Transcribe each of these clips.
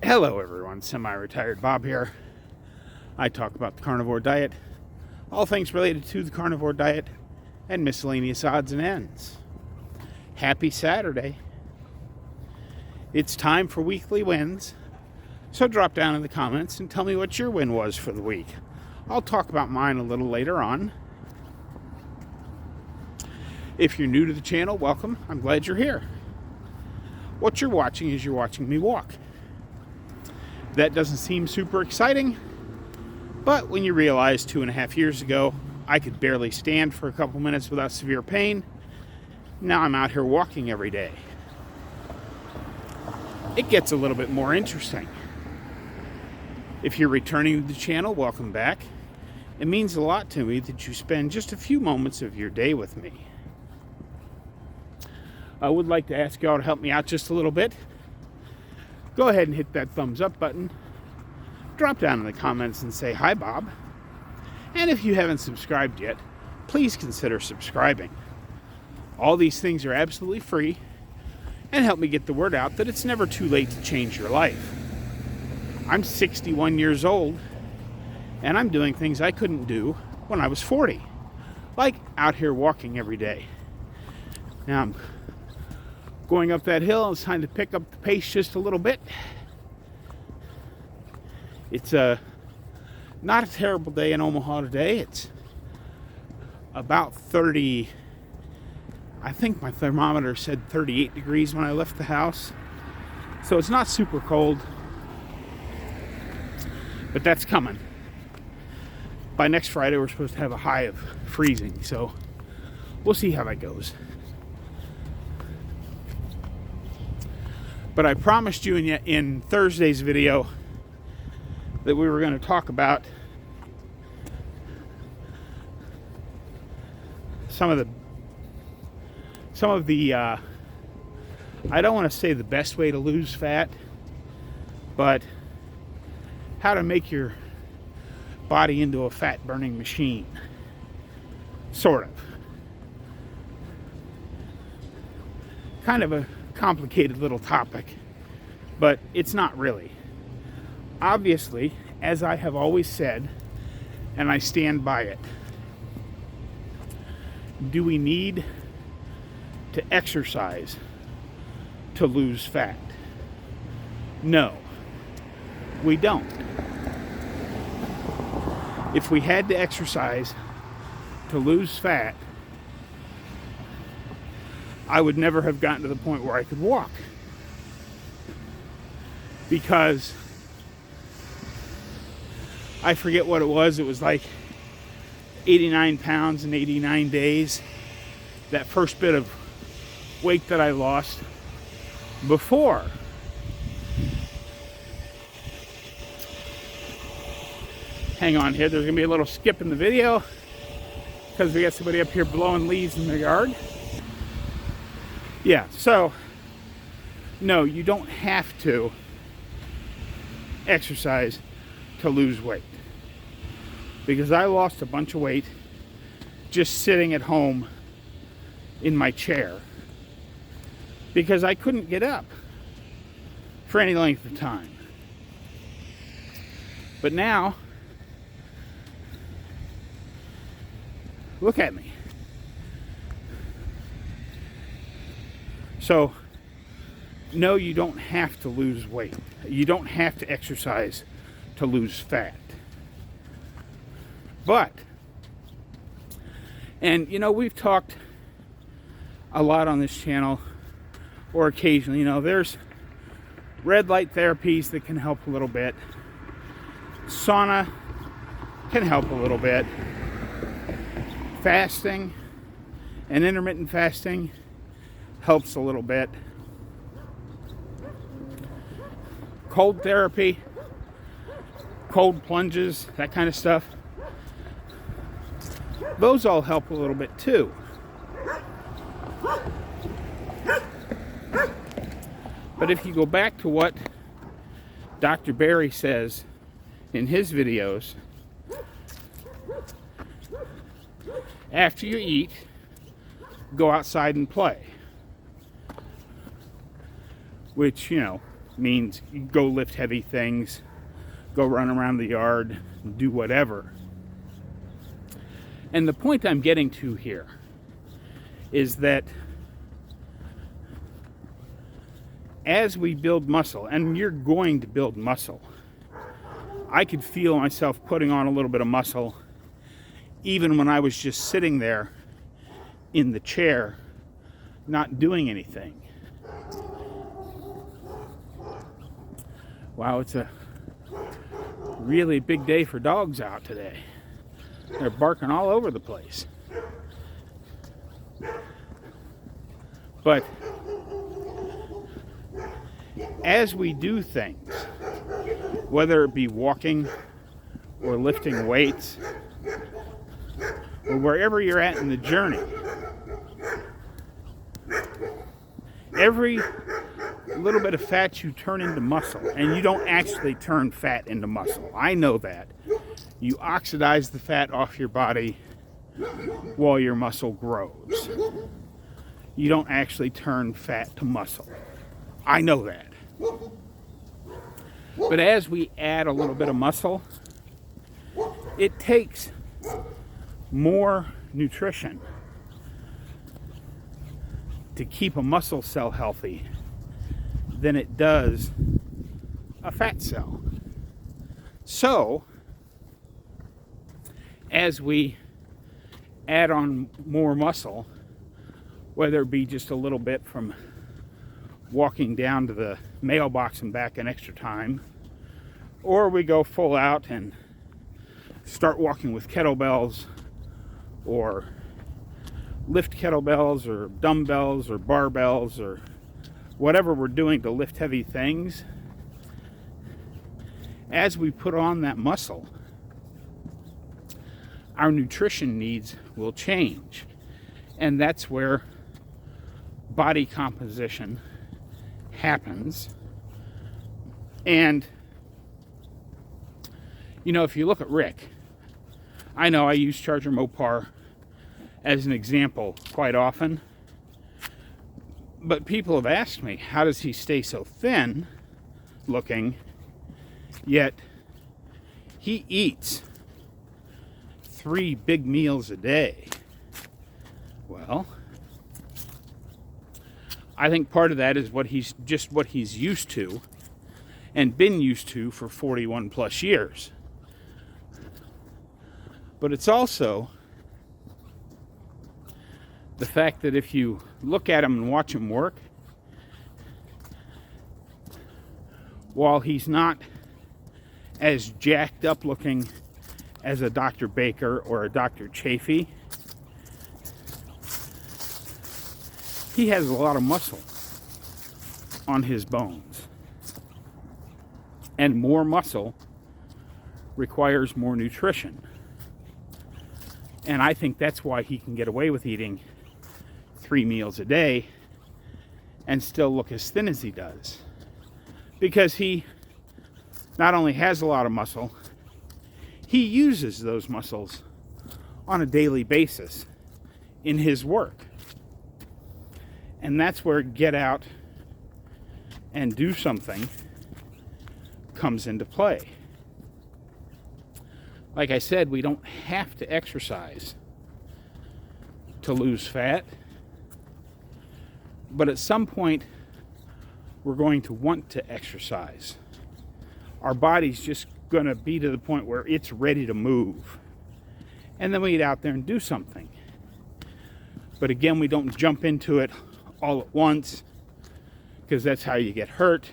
Hello everyone, Semi-Retired Bob here. I talk about the carnivore diet, all things related to the carnivore diet, and miscellaneous odds and ends. Happy Saturday. It's time for weekly wins, so drop down in the comments and tell me what your win was for the week. I'll talk about mine a little later on. If you're new to the channel, welcome. I'm glad you're here. What you're watching is you're watching me walk. That doesn't seem super exciting, but when you realize 2.5 years ago I could barely stand for a couple minutes without severe pain, now I'm out here walking every day. It gets a little bit more interesting. If you're returning to the channel, welcome back. It means a lot to me that you spend just a few moments of your day with me. I would like to ask y'all to help me out just a little bit. Go ahead and hit that thumbs up button. Drop down in the comments and say, "Hi, Bob." And if you haven't subscribed yet, please consider subscribing. All these things are absolutely free and help me get the word out that it's never too late to change your life. I'm 61 years old and I'm doing things I couldn't do when I was 40, like out here walking every day. Now I'm going up that hill, it's time to pick up the pace just a little bit. It's not a terrible day in Omaha today. It's about 30, I think my thermometer said 38 degrees when I left the house. So it's not super cold, but that's coming. By next Friday, we're supposed to have a high of freezing, so we'll see how that goes. But I promised you in Thursday's video that we were going to talk about some of the I don't want to say the best way to lose fat, but how to make your body into a fat burning machine, sort of. Kind of a complicated little topic, but it's not really. Obviously, as I have always said, and I stand by it, do we need to exercise to lose fat? No, we don't. If we had to exercise to lose fat, I would never have gotten to the point where I could walk. Because I forget what it was like 89 pounds in 89 days. That first bit of weight that I lost before. Hang on here, there's gonna be a little skip in the video because we got somebody up here blowing leaves in the yard. Yeah, so no, you don't have to exercise to lose weight, because I lost a bunch of weight just sitting at home in my chair because I couldn't get up for any length of time. But now, look at me. So, no, you don't have to lose weight. You don't have to exercise to lose fat. But, and you know, we've talked a lot on this channel, or occasionally, you know, there's red light therapies that can help a little bit. Sauna can help a little bit. Fasting and intermittent fasting helps a little bit. Cold therapy, cold plunges, that kind of stuff, those all help a little bit too. But if you go back to what Dr. Barry says in his videos, after you eat, go outside and play. Which, you know, means go lift heavy things, go run around the yard, do whatever. And the point I'm getting to here is that as we build muscle, and you're going to build muscle, I could feel myself putting on a little bit of muscle even when I was just sitting there in the chair, not doing anything. Wow, it's a really big day for dogs out today. They're barking all over the place. But as we do things, whether it be walking or lifting weights or wherever you're at in the journey, every little bit of fat you turn into muscle, and you don't actually turn fat into muscle. I know that. You oxidize the fat off your body while your muscle grows. You don't actually turn fat to muscle. I know that. But as we add a little bit of muscle, it takes more nutrition to keep a muscle cell healthy than it does a fat cell. So, as we add on more muscle, whether it be just a little bit from walking down to the mailbox and back an extra time, or we go full out and start walking with kettlebells, or lift kettlebells or dumbbells or barbells or whatever we're doing to lift heavy things, as we put on that muscle, our nutrition needs will change. And that's where body composition happens. And, you know, if you look at Rick, I know I use Charger Mopar as an example quite often, but people have asked me, how does he stay so thin looking, yet he eats 3 big meals a day? Well, I think part of that is what he's used to and been used to for 41 plus years. But it's also the fact that if you look at him and watch him work, while he's not as jacked up looking as a Dr. Baker or a Dr. Chafee, he has a lot of muscle on his bones. And more muscle requires more nutrition. And I think that's why he can get away with eating 3 meals a day and still look as thin as he does. Because he not only has a lot of muscle, he uses those muscles on a daily basis in his work. And that's where get out and do something comes into play. Like I said, we don't have to exercise to lose fat. But at some point, we're going to want to exercise. Our body's just going to be to the point where it's ready to move. And then we get out there and do something. But again, we don't jump into it all at once, because that's how you get hurt.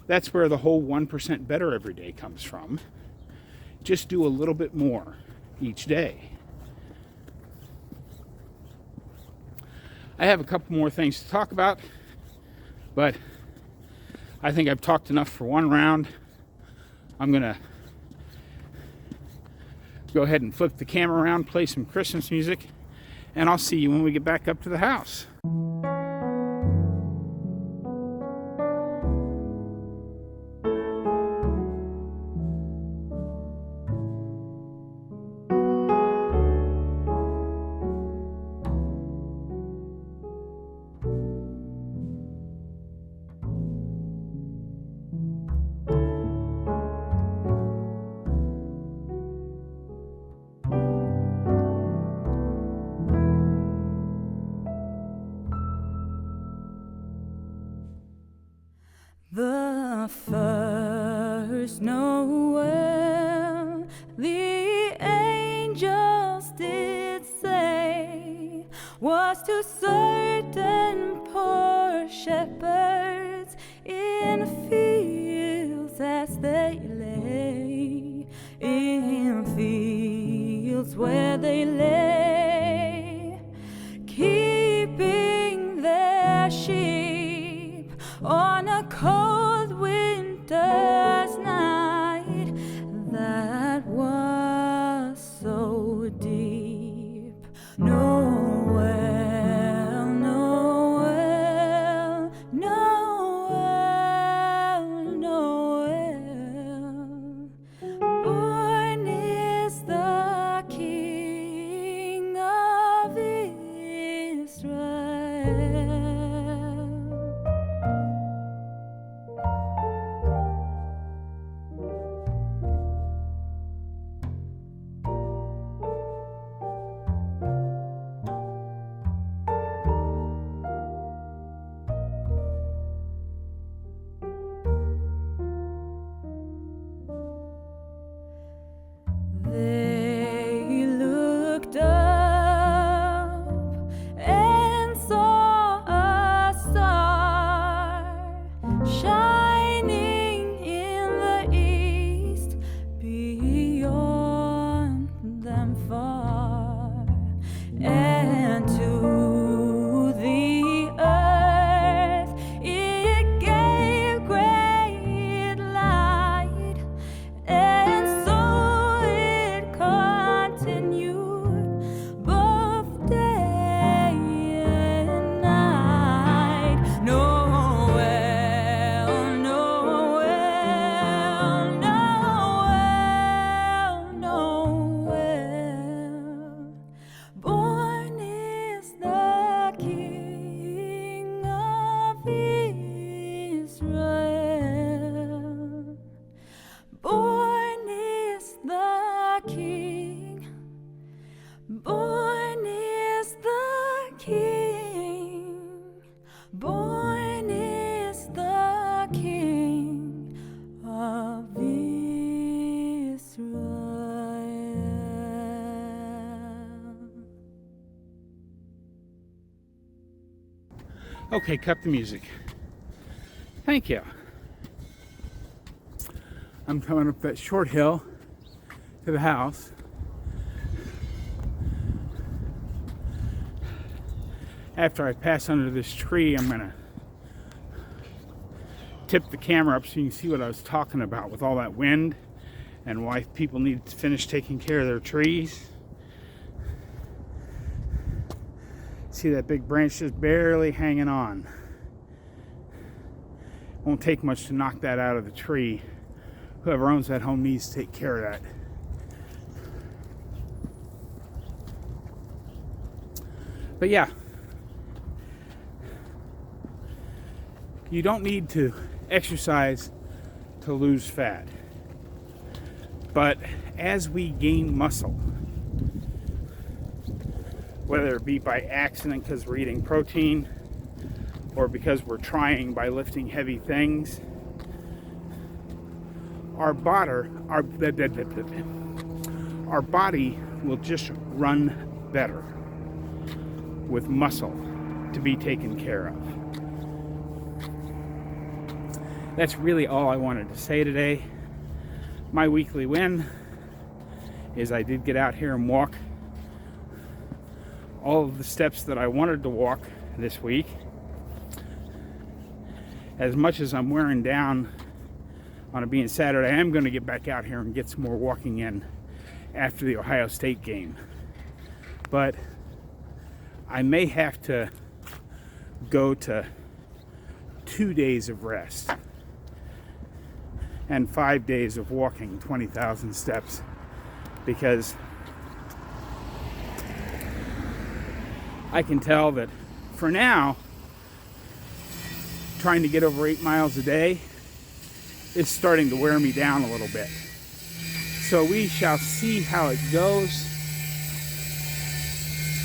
That's where the whole 1% better every day comes from. Just do a little bit more each day. I have a couple more things to talk about, but I think I've talked enough for one round. I'm going to go ahead and flip the camera around, play some Christmas music, and I'll see you when we get back up to the house. The first Noel, the angels did say, was to certain poor shepherds in fields as they lay, in fields where they lay, keeping their sheep on a cold winter's night that was so deep. Noel, Noel, Noel, Noel, born is the King of Israel. They looked up and saw a star shining in the east, beyond them far, and to the earth it gave great light, and so it continued both day and night. Noel, Noel, Noel, Noel, born is the King of Israel. Born is the King, born is the King, born is the King of Israel. Okay, cut the music. Thank you. I'm coming up that short hill to the house. After I pass under this tree, I'm gonna tip the camera up so you can see what I was talking about with all that wind and why people need to finish taking care of their trees. See that big branch just barely hanging on. Won't take much to knock that out of the tree. Whoever owns that home needs to take care of that. But yeah, you don't need to exercise to lose fat. But as we gain muscle, whether it be by accident because we're eating protein or because we're trying by lifting heavy things, our body will just run better with muscle to be taken care of. That's really all I wanted to say today. My weekly win is I did get out here and walk all of the steps that I wanted to walk this week. As much as I'm wearing down on it being Saturday, I am going to get back out here and get some more walking in after the Ohio State game. But I may have to go to 2 days of rest and 5 days of walking 20,000 steps, because I can tell that for now, trying to get over 8 miles a day is starting to wear me down a little bit. So we shall see how it goes.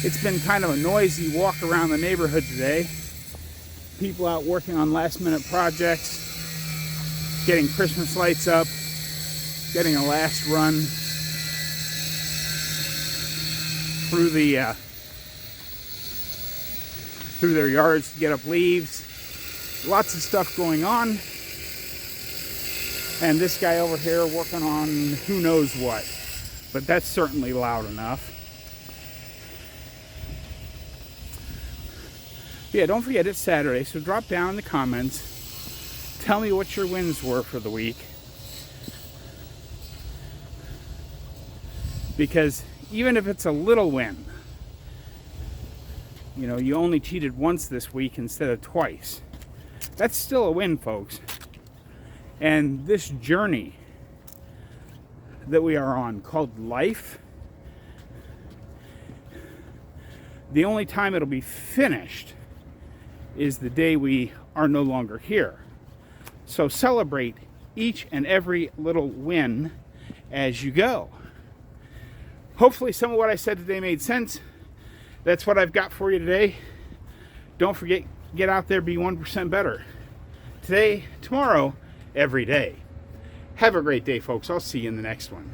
It's been kind of a noisy walk around the neighborhood today. People out working on last minute projects. getting Christmas lights up, getting a last run through their yards to get up leaves. Lots of stuff going on. And this guy over here working on who knows what. But that's certainly loud enough. Yeah, don't forget it's Saturday, so drop down in the comments. Tell me what your wins were for the week. Because even if it's a little win, you know, you only cheated once this week instead of twice. That's still a win, folks. And this journey that we are on called life, the only time it'll be finished is the day we are no longer here. So celebrate each and every little win as you go. Hopefully some of what I said today made sense. That's what I've got for you today. Don't forget, get out there, be 1% better. Today, tomorrow, every day. Have a great day, folks. I'll see you in the next one.